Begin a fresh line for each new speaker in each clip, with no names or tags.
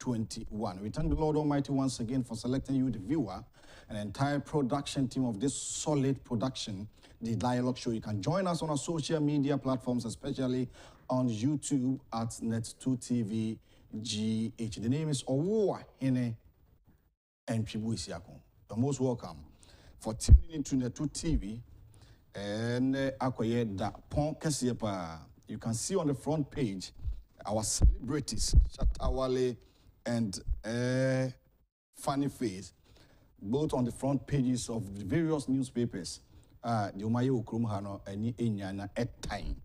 2021. We thank the Lord Almighty once again for selecting you, the viewer, and the entire production team of this solid production, the Dialogue Show. You can join us on our social media platforms, especially on YouTube at Net2TV GH. The name is Owoa Hene and Chibu Isiakon. You're most welcome for tuning into Net2TV. And akoye da pon kesiepa. You can see on the front page our celebrities, Shatawale and Funny Face, both on the front pages of the various newspapers. The Umaye Ukrumhano and Enyana at time.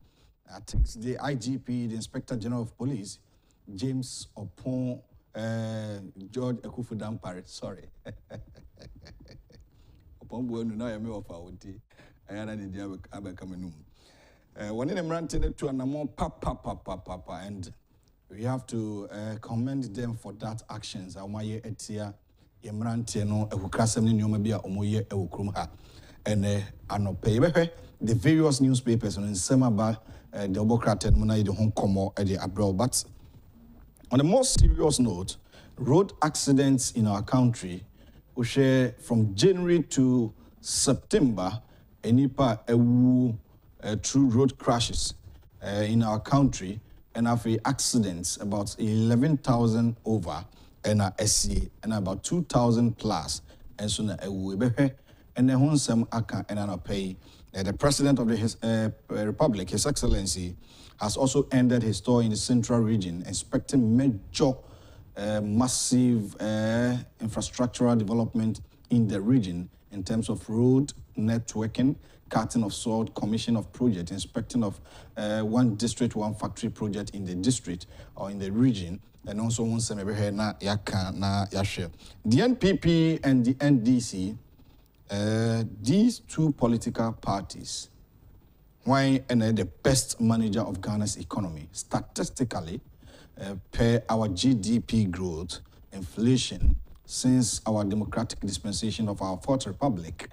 I think the IGP, the Inspector General of Police, James Opon, George akufo-addo, sorry. Upon Bueno, now I'm off our tea. I had a coming. One in them ranting to an amount, papa, and we have to commend them for that actions. Amaye etia yemrante no ehukasem ni nyoma bia omoye ewukrumha and anope the various newspapers on Semaba the Democratic Muna the Hong Kong the abroad. But on a more serious note, road accidents in our country, we share from January to September, enipa through road crashes in our country, and after accidents about 11,000 over and SCA and about 2,000 plus, and so and then Honsam Aka and pay. The President of the Republic, His Excellency, has also ended his tour in the Central Region, inspecting major massive infrastructural development in the region in terms of road networking, cutting of salt, commission of project, inspecting of one district, one factory project in the district or in the region, and also one semebe na yaka na yashe. The NPP and the NDC, these two political parties, why and the best manager of Ghana's economy, statistically, per our GDP growth, inflation, since our democratic dispensation of our Fourth Republic,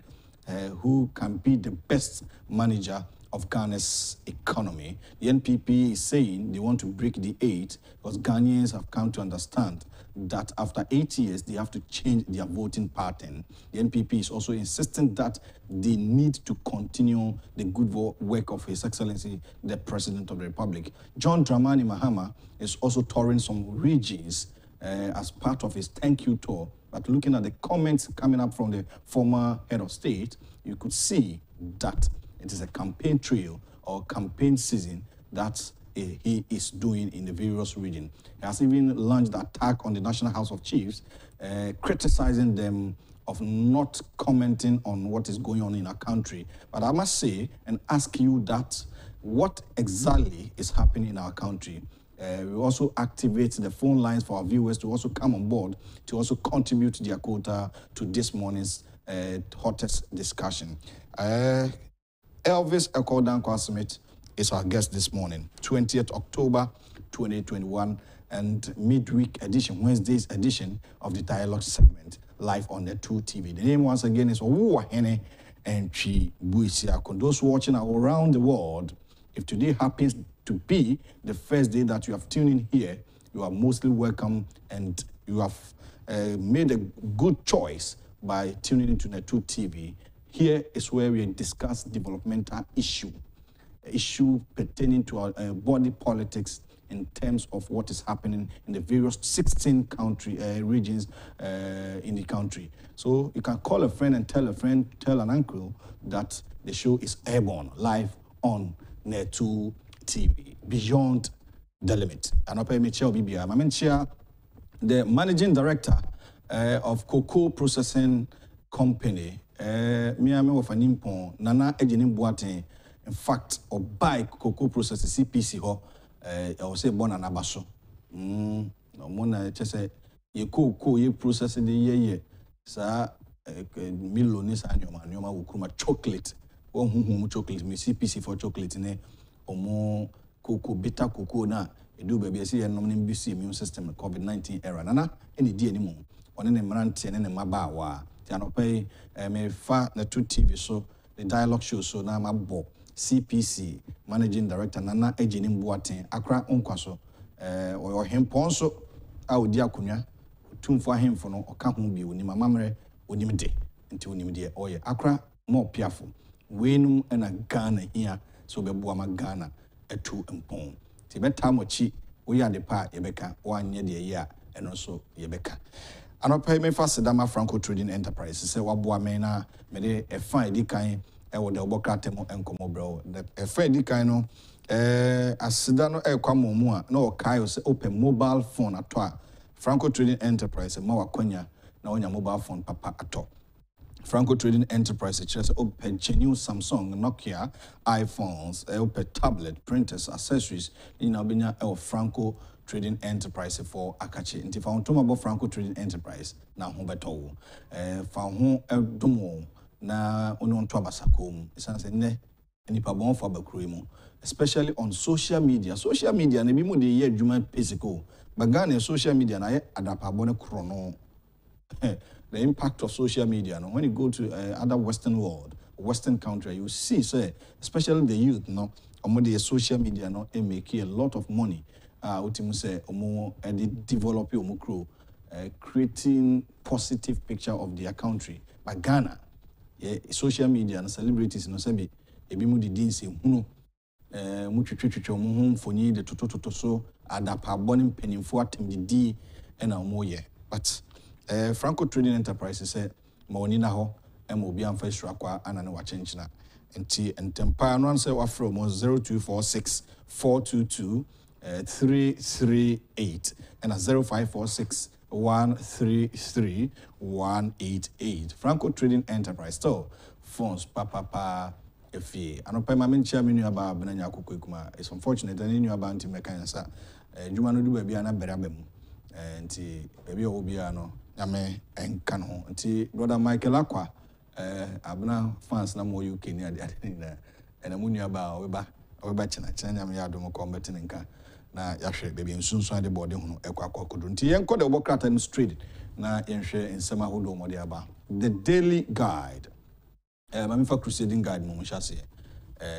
who can be the best manager of Ghana's economy. The NPP is saying they want to break the 8 because Ghanaians have come to understand that after 8 years, they have to change their voting pattern. The NPP is also insisting that they need to continue the good work of His Excellency, the President of the Republic. John Dramani Mahama is also touring some regions as part of his thank you tour. But looking at the comments coming up from the former head of state, you could see that it is a campaign trail or campaign season that he is doing in the various regions. He has even launched the attack on the National House of Chiefs, criticizing them of not commenting on what is going on in our country. But I must say and ask you that what exactly is happening in our country? We also activate the phone lines for our viewers to also come on board, to also contribute their quota to this morning's hottest discussion. Elvis Ekodanko Smith is our guest this morning, 20th October 2021, and midweek edition, Wednesday's edition of the Dialogue segment, live on Net2TV. The name once again is Owoa Hene and Chibu Isiakon. Those watching around the world, if today happens to be the first day that you have tuned in here, you are mostly welcome, and you have made a good choice by tuning into Net2TV. Here is where we discuss developmental issue pertaining to our body politics in terms of what is happening in the various 16 country regions in the country. So you can call a friend, tell an uncle that the show is airborne, live on Net2TV, Beyond the Limit. And I'll pay Michelle Bibia. I'm the managing director of cocoa processing company. Miami of an impon, Nana Ejenim Boate, in fact, or buy cocoa processing CPC ho, or say bon and abaso. No mona just say ye cocoa ye processing the ye, sa Milonis and Yoma will come chocolate. One chocolate, me CPC for chocolate in or more cocoa, bitter cocoa na, do baby see a nominee BC immune system COVID-19 era. Nana, any day anymore. One in a marant and in a mabawa. Tianope, me fa Net2TV so the Dialogue Show so na mabo CPC managing director Nana Ejenim Boateng Accra Onkwaso or him ponso a odi akonya tumfo ahemfo no oka ho bi onim amamre onim de nti onim de oye akra mo piafo wenum na Ghana hia so beboa ma Ghana etu mpon ti beta mochi oya de pa yebeka wanye de ye a eno so yebeka anopa me fa sedama Franco Trading Enterprise se waboa me na me de e fan edi kan e wo de obokratem enkomo bro e fan edi kan no asida no e kwa momu a na o kai se open mobile phone ato a Franco Trading Enterprise ma wakonya na onya mobile phone papa ato Franco Trading Enterprise chese open genuine Samsung, Nokia, iPhones, open tablet, printers, accessories. In Albania, Franco Trading Enterprise for Akachi. And if I want to about Franco Trading Enterprise, now home beto. Found home domo na unon twabasakom. It's ne nipa bon for bakruimo. Especially on social media. Social media, ne bimu de ye juma physical. But Ghana social media na ye adapabone chrono. The impact of social media. No? When you go to other Western world, Western country, you see, say, especially the youth, no, the social media, no, they make a lot of money. Say, they develop your crew, creating positive picture of their country. But Ghana, yeah, social media and celebrities, no, say, ebi mu di dinsi, huno, mu twitwitwitwo mu ho mfoni de toto so adapa boni mpanimfo atem di na mo ye. But Franco Trading Enterprise say mawoni na ho mo bi amfa sura kwa anane wa chenchina enti entempa no answer wa from 0246 422 338 and 0546 133 188 Franco Trading Enterprise so phones pa efi anopa ma menchia menu aba benanya akukuma it's unfortunate that new aba anti mekansa djuma no du ba bia na beraba mu nti baby obia no yame enka no nti brother Michael Akwa abna fans na mo UK ni ade na ena mu nua ba weba chena nyame ya dom ko mbete nka na yahwe baby nsunsun ade body hu ekwa akokodo nti yenko de obokrata no straight na yenhwe ensema hodo mo de aba the daily guide Mamifa Crusading Guide mo shase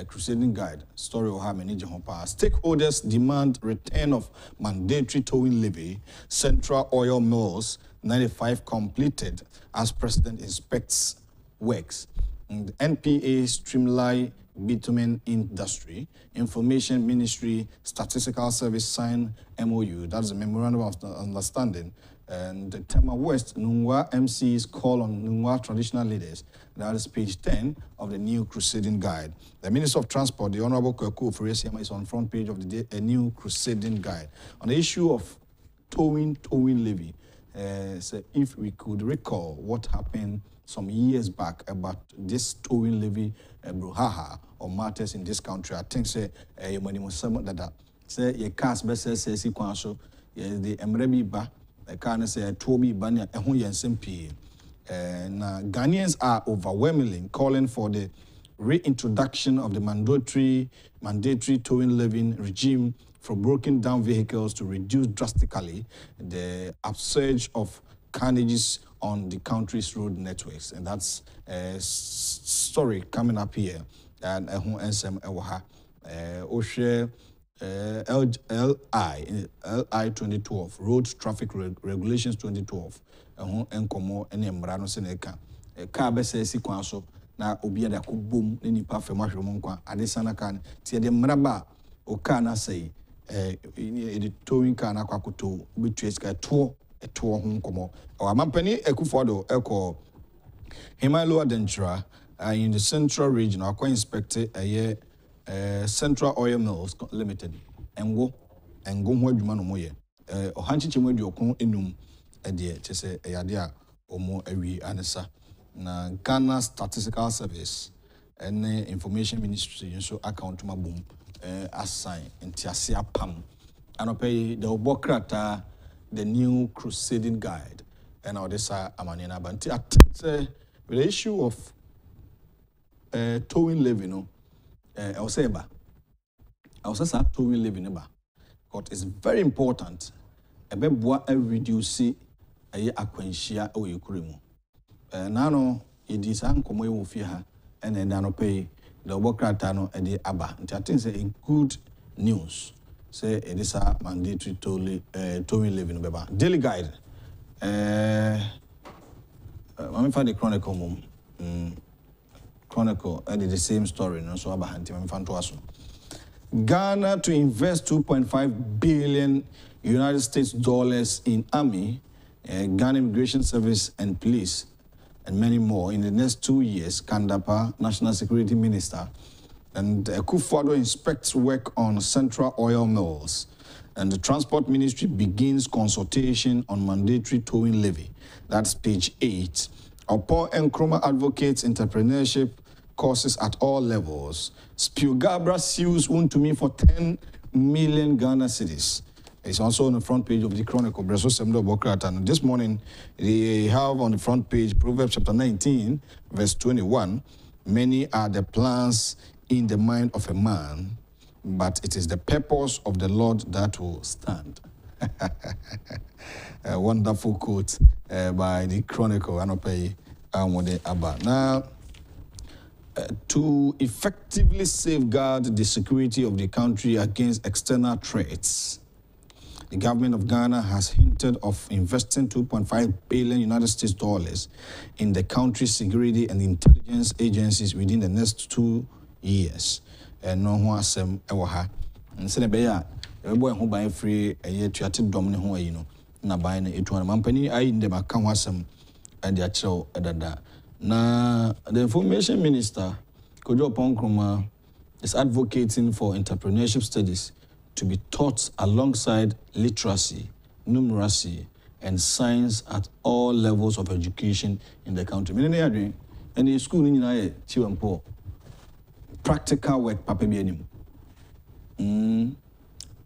Crusading Guide story of how many stakeholders demand return of mandatory towing levy. Central Oil Mills 95 completed as president inspects works. And NPA streamline bitumen industry. Information Ministry Statistical Service signed MOU. That's a memorandum of understanding. And the Tema West, Nungwa MCs call on Nungwa traditional leaders. That is page 10 of the new Crusading Guide. The Minister of Transport, the Honorable Kwaku Oforiesiama, is on front page of the new Crusading Guide. On the issue of towing levy, so if we could recall what happened some years back about this towing levy brouhaha or matters in this country, I think say when it was some that say your cars best says so the Emrebi ba the car say Toby Banya and SMP. Now Ghanaians are overwhelmingly calling for the reintroduction of the mandatory towing levy regime for broken down vehicles to reduce drastically the upsurge of carnages on the country's road networks. And that's a story coming up here. And LI 2012, Road Traffic Regulations 2012. Enkomo ene mmara no se na eka car be se si kwan so na obi ada ko bom ne nipa fam ahwemo nkwa adesana kan tie de mmara ba o car na sei the towing car na kwakoto betu esika to ho nkomo o amampani akufo-addo eko Himalo Adentra in the central region akwa inspect Central Oil Mills Limited engo ho adwuma no moye ohanchiche mu aduokon enum ede chese eyade a omo awi anesa na Ghana Statistical Service and Information Ministry so account ma boom assign ntiase apam anopay the obokrata the new Crusading Guide and all this amanena banti I think the issue of towing levy no I will say towing levy no ba because it's very important ebeboa reduce akwanhia o yekuremu nano yedi san komo ye wo fie ha ene da no pay the obokrata no ede aba nti I think say a good news say it is a mandatory towing living beba. Daily Guide. I'm the Chronicle mum. Chronicle, I did the same story, no so about hunting. Ghana to invest 2.5 billion United States dollars in army, Ghana Immigration Service and police, and many more in the next 2 years. Kandapa, National Security Minister, and akufo-addo inspects work on central oil mills, and the Transport Ministry begins consultation on mandatory towing levy. That's page 8. Agyapong Nkrumah advocates entrepreneurship courses at all levels. Spiugabra sues Untumi for 10 million Ghana cedis. It's also on the front page of the Chronicle. And this morning, they have on the front page Proverbs chapter 19, verse 21. Many are the plans in the mind of a man, but it is the purpose of the Lord that will stand. A wonderful quote by the Chronicle. Now, to effectively safeguard the security of the country against external threats, the government of Ghana has hinted of investing 2.5 billion United States dollars in the country's security and intelligence agencies within the next 2 years. No one sem ewaha. Nsene beya ebo ho ban free eye tuate dom ne ho ayi no na ban na etu an mampani ayi ndem aka ho asem ade a kyerɛw edada. Now, the Information Minister, Agyapong Nkrumah, is advocating for entrepreneurship studies to be taught alongside literacy, numeracy, and science at all levels of education in the country. And the school in practical work, papa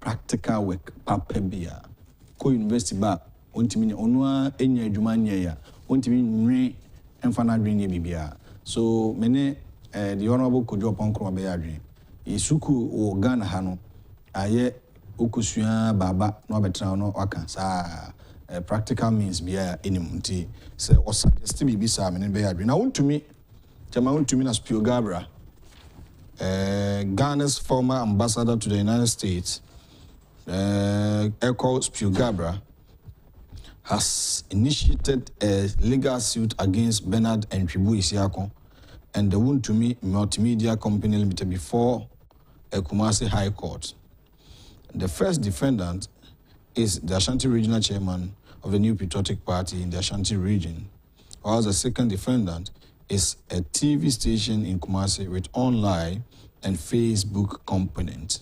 practical work, papa bia. Ko university ba, ontimi onwa enya adwuma nya ya, ontimi nwe emfana adwene bibia. So mene the honorable Agyapong Nkrumah be adwene. Isuku o Ghana ha no aye okusua baba no abetra no waka sa practical means bia enim nti se o suggest bibi sa mene be adwene. Na wontumi chama wontumi na Spiugabra, Ghana's former ambassador to the United States, Echo Spiugabra, has initiated a legal suit against Bernard and Tribu Isiakon and the Untumi Multimedia Company Limited before a Kumasi High Court. The first defendant is the Ashanti Regional Chairman of the New Patriotic Party in the Ashanti region, while the second defendant is a TV station in Kumasi with online and Facebook component.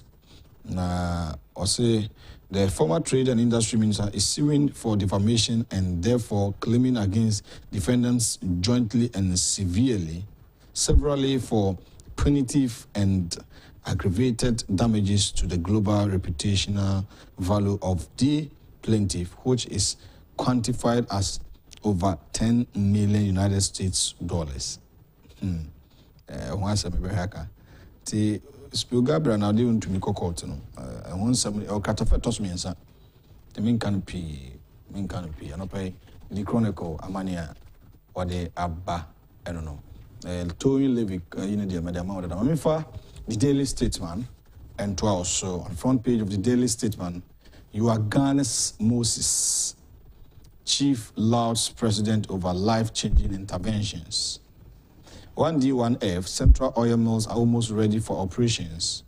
Now, also, the former Trade and Industry Minister is suing for defamation and therefore claiming against defendants jointly and severally for punitive and aggravated damages to the global reputational value of the plaintiff, which is quantified as over 10 million United States dollars. Spiugabra now they want to make a court. I want some or catafetos me and the main canopy, and pay the Chronicle, Amania, or the Abba, I don't know. Towing levy, Madame, I mean, for the Daily Statesman, and to also on front page of the Daily Statesman, you are Ghana's Moses, Chief Lords President over life-changing interventions. 1D, 1F, Central Oil Mills are almost ready for operations.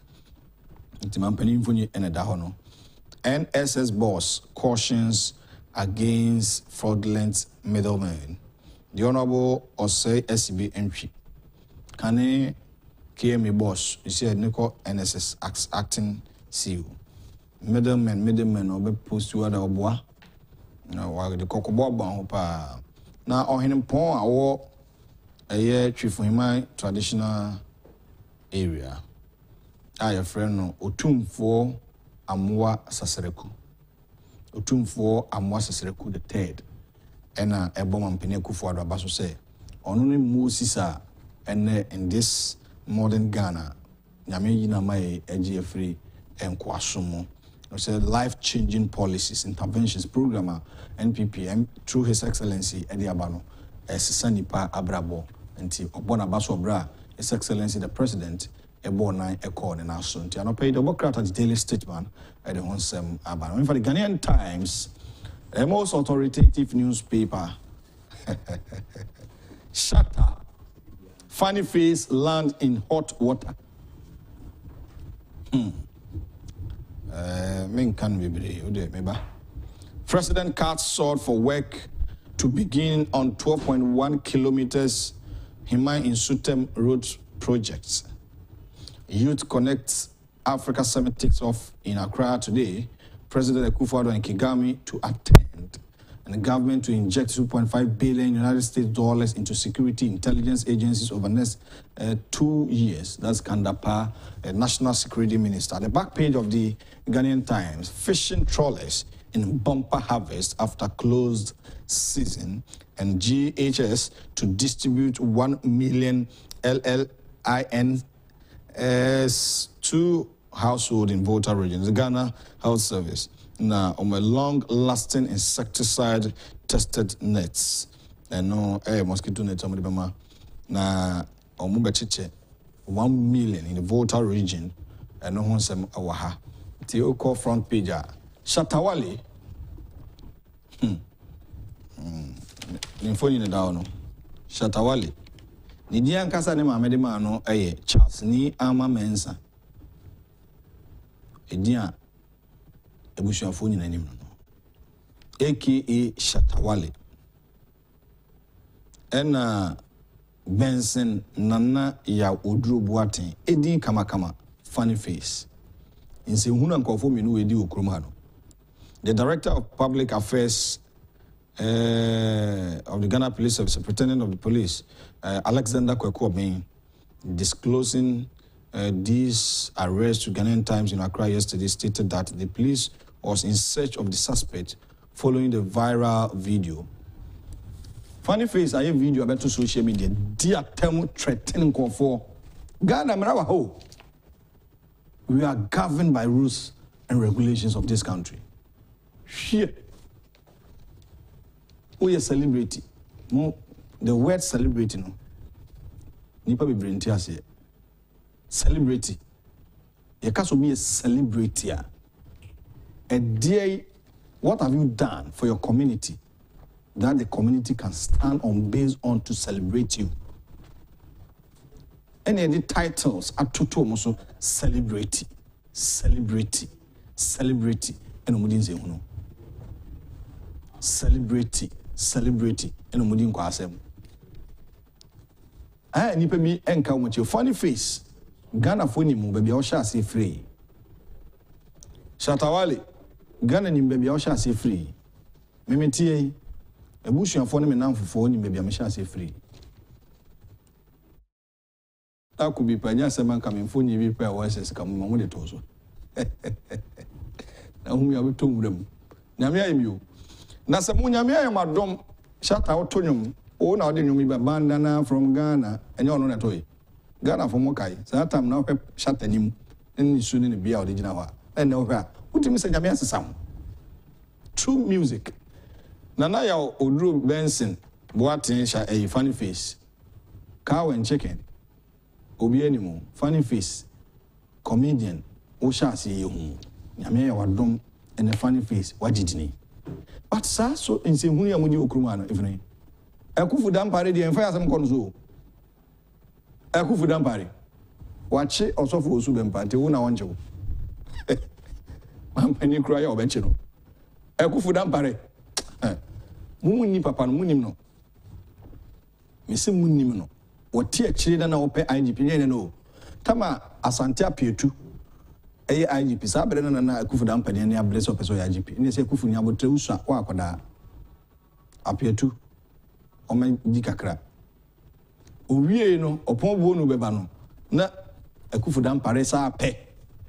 NSS boss cautions against fraudulent middlemen. The Honorable Osei SB entry. Kane KMA boss, you see, Nico NSS acting CEO. Middlemen, obe post you at Oboa. Now, the Cocoboba, now, on him, pon, a year trip for my traditional area. I have friend no Otumfo Amwa Sasereku. Otumfo Amwa Sasereku the third. And a bomb and akufo-addo Abaso say, only Moses and in this modern Ghana, Nyame yina mai Agyapong and Kwasumo. Said life-changing policies, interventions, programmer, NPPM, through His Excellency Eddie Abano, as Sanipa Abrabo. Nti Obona Baso Bra, His Excellency the President, a born nine a corner now soon. Tiano paid the Democrat at the Daily Statement at the Honsem Aban. For the Ghanaian Times, the most authoritative newspaper. Shatter. Funny face land in hot water. Men can be brave. President cuts sought for work to begin on 12.1 kilometers Himai in Sutem road projects. Youth Connect Africa Summit takes off in Accra today. President Akufo-Addo and Kigami to attend, and the government to inject $2.5 billion United States dollars into security intelligence agencies over the next 2 years. That's Kandapa, National Security Minister. At the back page of the Ghanaian Times, fishing trawlers in bumper harvest after closed season, and GHS to distribute 1 million LLINs to household in voter regions. The Ghana Health Service now on a long-lasting insecticide tested nets. And no mosquito nets on the na omubechiche 1 million in the voter region and no one sem awaha. The call front page Shatawale. Info ni down. Shatawale. Nidian kasa ne mamede ma no Charles ni ama mensa. Edia ebusuafo nyina nim no. AKA Shatawale. Ena Benson Nana ya Oduro Boaten edin kama funny face. Inse hunu ankofo minu edi okroma no. The Director of Public Affairs of the Ghana Police Service, Superintendent of the Police, Alexander Kwekwo, disclosing these arrests to Ghanaian Times in Accra yesterday, stated that the police was in search of the suspect following the viral video. Funny face, I have video about to social media. Dear Temu threatening for Ghana, Marawa. We are governed by rules and regulations of this country. Shit. We are celebrating. No, the word celebrating. No. Nipa be brain tears here. Celebrating. You can't be a celebrator. A day, what have you done for your community that the community can stand on based on to celebrate you? Any of the titles are to celebrity, celebrity, celebrity, and umudin say no. Celebrity, celebrity, and umudin kwasem. Ah, nipa mi enka with your funny face. Ghana phone mu baby o sha say free. Shatawale, Ghana ni baby o sha say free. Memetie ebusuafo ne me namfofo ni baby am sha say free. That could be Panya Seman coming for you, repair voices come on with it also. Now, whom you have told them. Namia, you. Nasamunia, my drum, shut out to you. Oh, now didn't you bandana from Ghana, and you're not a toy. Ghana from Mokai, so that time now shut him, and you shouldn't be out the Jinawa. And no, what do you say, Jamaica sound? True music. Nanaya Oduro Benson, Boatin shall a funny face. Cow and chicken. Obi anymore, funny face, comedian, Osha see you. Yamia wadom and a funny face, what did he? But sir, so in St. William with you, Krumano, evening. Akufu Dampari, the fire some consul. Akufu Dampari. Watch it also for Subem Party, one want you. When you cry or benchino. Akufu Dampari. Mumuni papa, munimno. Missing munimno. What tear children now pay IGP no. Tama Asantia P2. A IGP Sabrina and Akufu Dampani and a bless of IGP. And they say Kufunia would tell you what appear to Omen Dikakra. Uwe no, upon Bono Bebano. Na Akufu Dampare sa pe.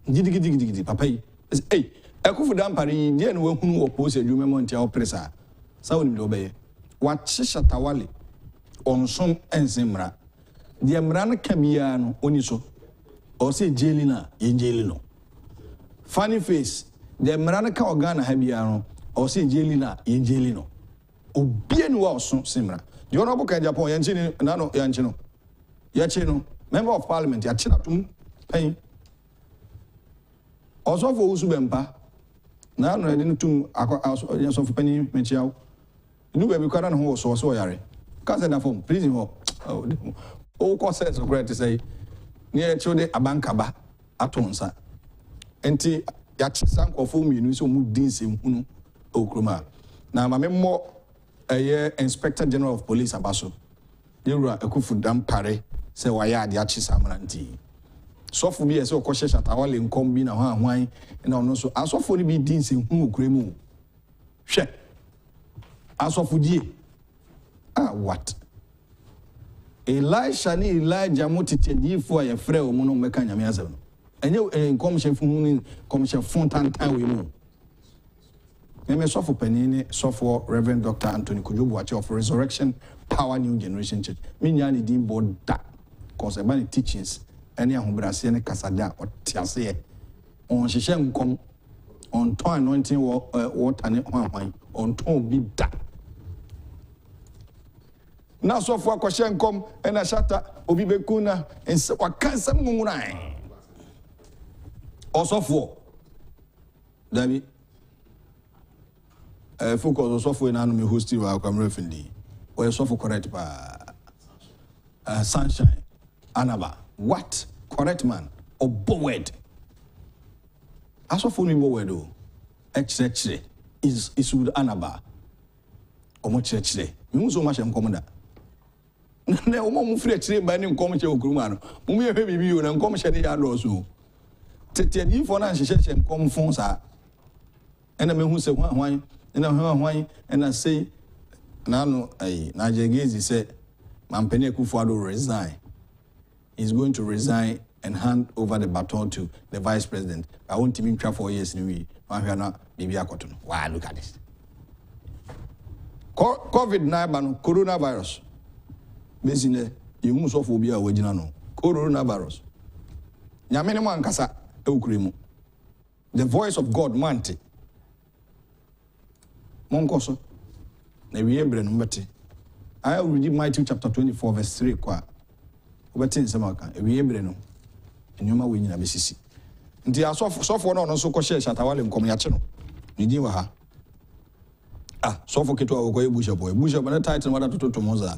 Didi papa. Hey, Akufu Dampari, dear no one who oppose a human monte oppressor. Sound obey. What Shatawale on some enzimra. The Amrana Camiano, Oniso, or say Jelina, in Jelino. Funny face, the Amrana Kaogana Habiano, or say Jelina, in Jelino. Obien was Simra. The Honorable Agyapong, Yanchino, Nano, Yanchino, Yachino, Member of Parliament, Yachinatum, Pain. Also for Usubempa. Now I didn't to also for penny Michel. You know, we can't hold so yare. Can't send a phone, please. Oh, course says of great to say, near Chode Abankaba, Atonsa. Enti Yachisank of whom you so move this in Unu Okruma. Now, my more a year Inspector General of Police Abaso. You are a Kufudam Pare, say why the Achisamanti. So for me, so cautious at our in combine a wine, and also as of for the beings in Mukremu. She as of Fuji. Ah, what? Elijah Mutiti for a frail mono mecanic. And you in commission from commission Fontan time we move. Name software penny, software Reverend Dr. Anthony Kujubu of Resurrection Power New Generation Church. Minyani Dean board that cause a many teachings. Any of Brasian Casada or Tiase on Shishem come on to anointing water and wine on to be that. Now, so for question come and a shatter Obi Bekuna and so what can some moon also for David focus also for an enemy who still welcome refugee or so for correct sunshine Anaba. What? Correct man. Or bowed. As of me bowed do. X is with Anaba. Or much church. You so much am commander. No more free by name commercial Grumano. Mummy baby you and commercial yard also. Tete you for an association come phones are. And I mean who say why and I why and I say Nano a Najagezi said Mampene Akufo-Addo resign. He's going to resign and hand over the baton to the vice president. I want him to 4 years in a week. Wow, look at this. COVID-19, coronavirus. Basically, you must also be a original coronavirus. Yamene kasa eukrimu. The voice of God, Mante. Monkoso. Ne wiyebre no mbete. I read Matthew chapter 24, verse 3. Obetin semaka ewiembre no enyoma we nyina besisi nti asofo no so ko share shatawale nkom ya che no nidi wa ha sofo keto a ko bishop na title mada toto moza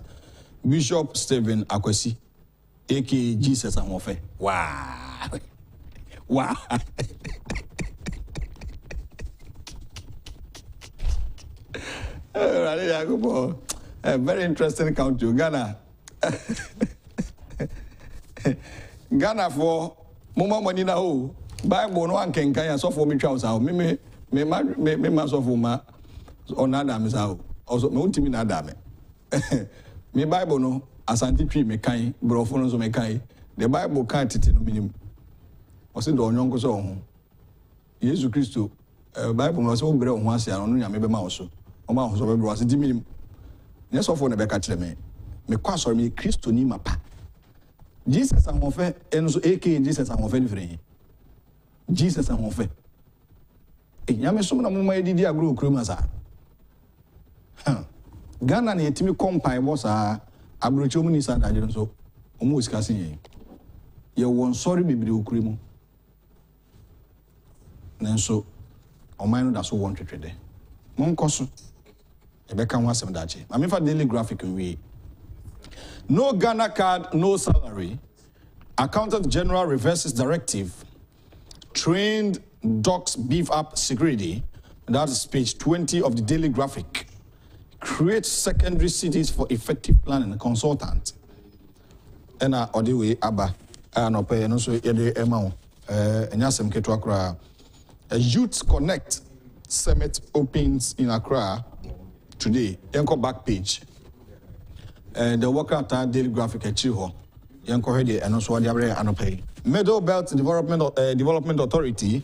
Bishop Stephen Akwasi aka Jesus Amofe wow a very interesting country Ghana. Ghana for Mama Manina ho Bible no one can so for me trousers out me so for ma on Adam is out also me untimi na Adam me Bible no asante twi me kan brofo no so me kan the Bible kan tete no minim o se do onyon ko so ho Jesus Christo Bible no so bre ho ase no nya me be ma wo so o ma ho so be bro ase di minim ne so for na be ka kire me kwa so me Christo ni mapa Jesus a fait et nous aka Jesus a fait frère Jesus a fait e nyame so na mo ma edidi agro kroma sa Ghana na etimi compile boss a abrocho mu ni sa da jero so o mo discuss yen ye won sorry bibiri okremu nanso o man no da so won twetwede mo nkoso e be kan wasem da che ma me fa daily graphic we. No Ghana card, no salary. Accountant General reverses directive. Trained dogs beef up security. That is page 20 of the Daily Graphic. Create secondary cities for effective planning. Consultant. And Odiwe Abba. And pay and also Ede Emao. Enyasem Ketu Accra. A Youth Connect Summit opens in Accra today. Enko back page. The worker at Daily Graphic at Chiho, Yanko and also the other Anopay. Middle Belt Development Authority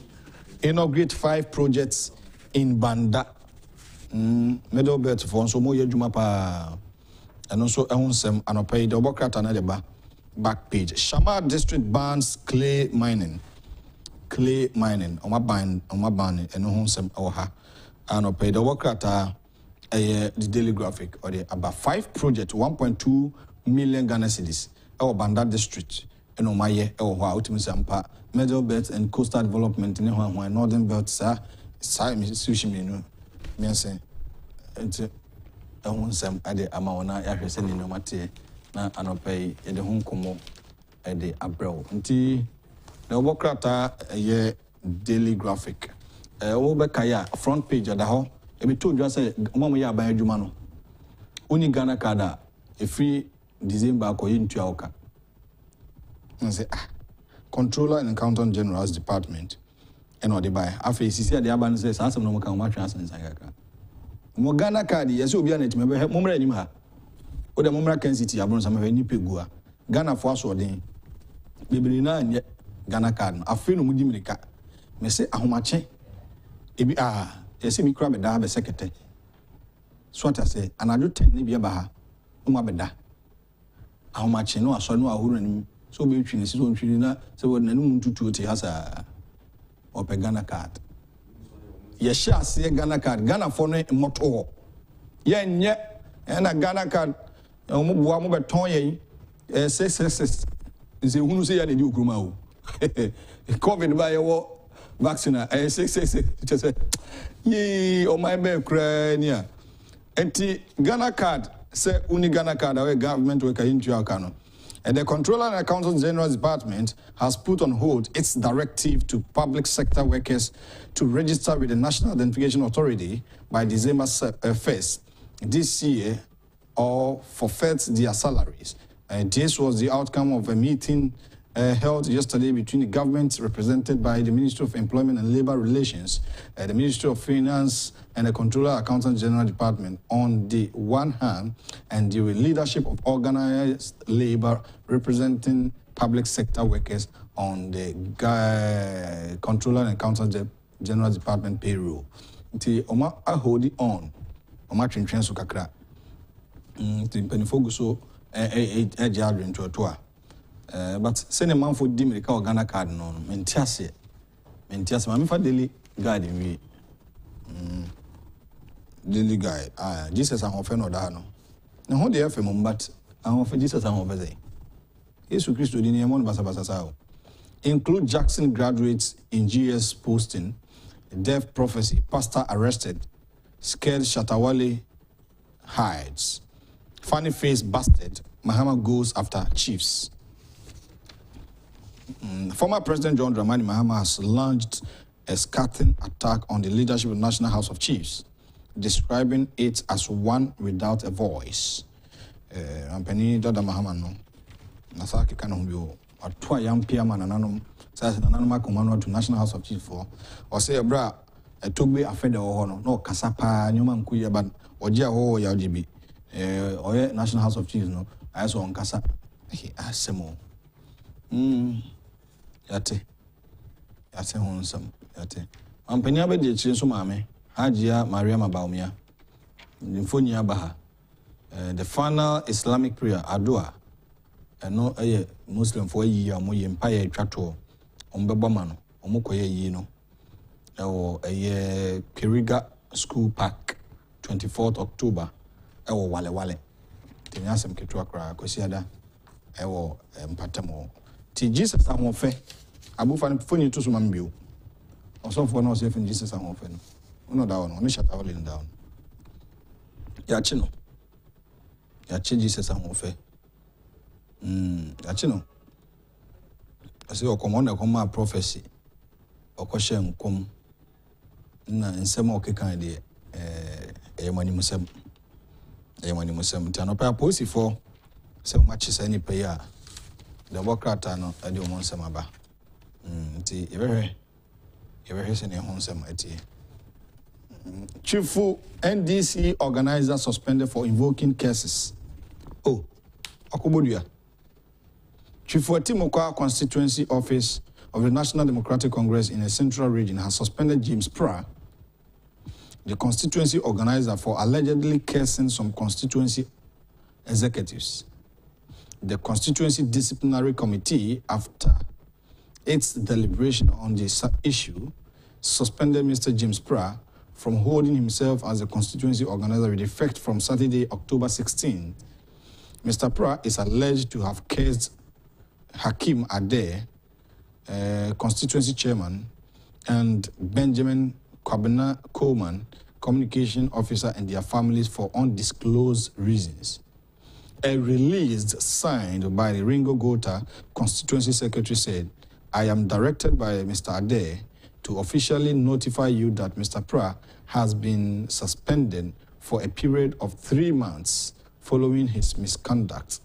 inaugurate 5 projects in Banda. Middle Belt for Somo Yajumapa and also Ehonsem Anopay, the worker at another back page. Shama District bans clay mining. On my ban, and Ehonsem Oha Anopay, the worker at the Daily Graphic or the about 5 projects, 1.2 million Ghana cedis. Our Banda district, no maye e wo ho a utimi sampa middle belt and coastal development ne ho northern belt sa institution no me say enti ehun nsɛm ade ama wona yahwɛ sɛ ne nneɛma te na anɔpɛ yɛde ho nkɔmmɔ ade abrɛw nti na wobɔkrata ɛyɛ daily graphic wobɛka ya front page ada hɔ ebi to dwa sɛ ɔma mo yɛ aban adwuma no oni Ghana card a ɛfiri December akɔyɛ ntua woka and say Controller and Accountant General's Department and what they buy after sisi ade aba no sɛ saa asɛm no mo ka mo atwa asensan kakra mo Ghana card yɛsɛ obi anet me bɛ mo mra anim ha o de mo mra Kencity abron sa me ni pegua Ghana fo aso den bebre na anye Ghana card no afei no mudi mirika me se ahomache ebi yɛsɛ mi kura bɛda ha bɛ sekete so ata sɛ anadwo 10 ne bia ba ha o ma bɛda ahomache no aso no ahuru anim so be twi ne so ntwi na sɛ wɔ nanum ntutu te ha saa opɛ Ghana card yɛhyɛ aseɛ Ghana card Ghana fo no mmoto hɔ yɛnyɛ na Ghana card mo boa mo bɛtɔn yɛn 666 nse hunu sɛ ya ne di okroma o covid ba yɛwɔ vaccine 666 kyɛ ye o my be kra ni a enti Ghana card sɛ uni Ghana card a government worker into aka no. And the Controller and Accountant General's Department has put on hold its directive to public sector workers to register with the National Identification Authority by December 1st this year or forfeit their salaries. This was the outcome of a meeting held yesterday between the government represented by the Ministry of Employment and Labor Relations, the Ministry of Finance and the Controller Accountant General Department on the one hand, and the leadership of organized labor representing public sector workers on the Controller and Accountant General Department payroll. Nti oma ahodi on, oma twentwen so kakra. Nti penifo so adwin to but send a man for dim the Ghana card no mentiase ma fa daily guide we daily guide Jesus and offer no da no na ho de fm but and offer Jesus and offer say Jesus Christ di ne mo basa sao include Jackson graduates in GS posting, death prophecy, pastor arrested, scared Shatawale hides, funny face busted, Mahama goes after chiefs. Former President John Dramani Mahama has launched a scathing attack on the leadership of the National House of Chiefs, describing it as one without a voice. Ampeni Dada Mahama no, nasaki kanombiyo, atwa yampia manananum, sasa nananuma kumano to National House of Chiefs for, or say bra, a tugbe afede ohono, no kasapa nyuma nkuye ban, ojia ho ya ojibi, oye National House of Chiefs no, ayeso on kasa, asemo. Yate honsam yate ampanya be de chire so maame Hajia Maria Mabaumia Nfoni abaha the final Islamic prayer adua no Muslim for yi amu ye mpaye twato ombeboma no omukoye yi no Kiriga School Park 24th October wale tinyasem ketwa kra kwasiada mpatamo ti Jesus ahonfe abufa no foni to so mambio osofo na osef Jesus ahonfe no uno da ono no shata wale down ya chi Jesus ahonfe ya chi no ase okomo na koma prophecy okoshe nkom na nsema okekan de eyemani musem tano pa posi for so much is any payer the workrata no ade omon nsema ba nti ebehe se ne ho nsema atie Chifu NDC organizer suspended for invoking cases. Akubodua. Chifu Atimokwa constituency office of the National Democratic Congress in the Central Region has suspended James Pra, the constituency organizer, for allegedly cursing some constituency executives. The constituency disciplinary committee, after its deliberation on this issue, suspended Mr. James Pra from holding himself as a constituency organizer with effect from Saturday, October 16. Mr. Pra is alleged to have cursed Hakim Ade, constituency chairman, and Benjamin Kwabena Coleman, communication officer, and their families for undisclosed reasons. A release signed by the Ringo Gota constituency secretary said, I am directed by Mr. Ade to officially notify you that Mr. Pra has been suspended for a period of 3 months following his misconduct.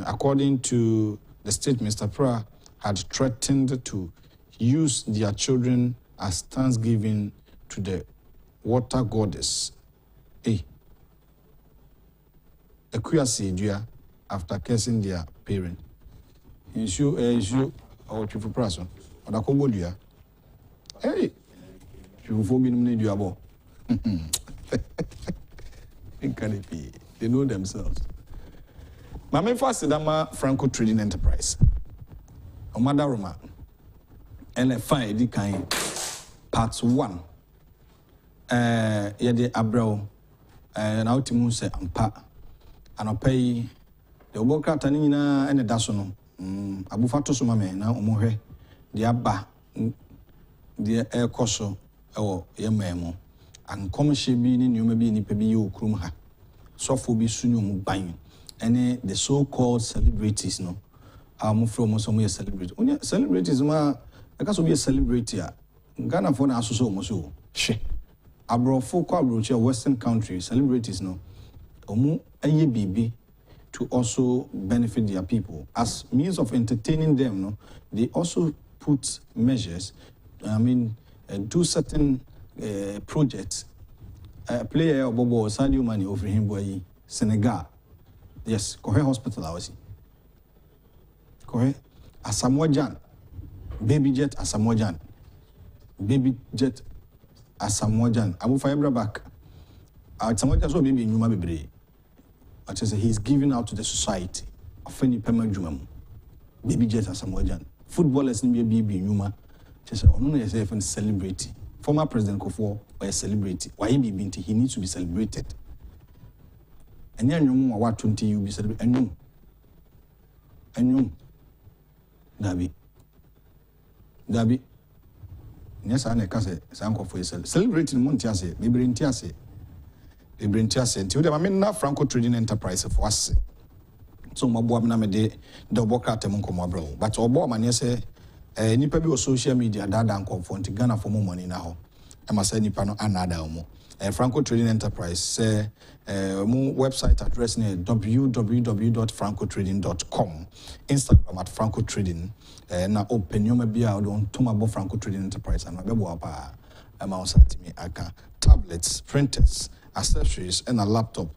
According to the state, Mr. Pra had threatened to use their children as thanksgiving to the water goddess. Ekuyasi after cursing their parent. Issue or chief person. Or the Kobodia. Hey, you for me no do abo. They know themselves. My main first Dama Franco Trading Enterprise. Omada Roma. NFI di kind part 1. Yede Abrao. Na utimu se ampa. Anopay the Oboka Tanina and the Dasono. Abufato Sumame na omohe. The Abba. The air coso or Yamemo. And commercial being you may be in Pebi Krumha. So for be soon buying. And the so-called celebrities, no. I'm from some celebrity. Only celebrities, I can't be a celebrity. Ghana for na so much. She. Abroad for Western countries, celebrities, no. Omu aye bibi to also benefit their people. As means of entertaining them, no, they also put measures, do certain projects. Player Bobo Sadio Mane over him boy Senegal. Yes, Kohe Hospital I was. Kohe Asamoah Gyan. Baby jet Asamoah Gyan. Baby jet Asamoah Gyan. Abu Fayebra back. Asamoah Gyan so baby in Yuma Bebre. I just say he's giving out to the society. Offending Pema Jumam. Baby jet Asamoah Gyan. Footballers in baby in Yuma. Just say, oh no, you're a celebrity. Former President Kofo or a celebrity. Why he needs to be celebrated. And then you know what 20 you be celebrated. And you Dabi. Yes, I can say Sanko for yourself. Celebrating Montiase, Baby in Tiase. Baby in Tiase. Until the Mamina Franco Trading Enterprise for us. So my boy Namede, the Boka Temunko bro. But Obo man, yes, nipa bi o social media dada nkonfo Ghana for more money now. I must say nipa no another omo. Franco Trading Enterprise say mo website address ne www.francotrading.com. Instagram at Franco Trading. Na open yoma bia don tomabo Franco Trading Enterprise and mabebo apa ma usati me aka tablets, printers, accessories and a laptop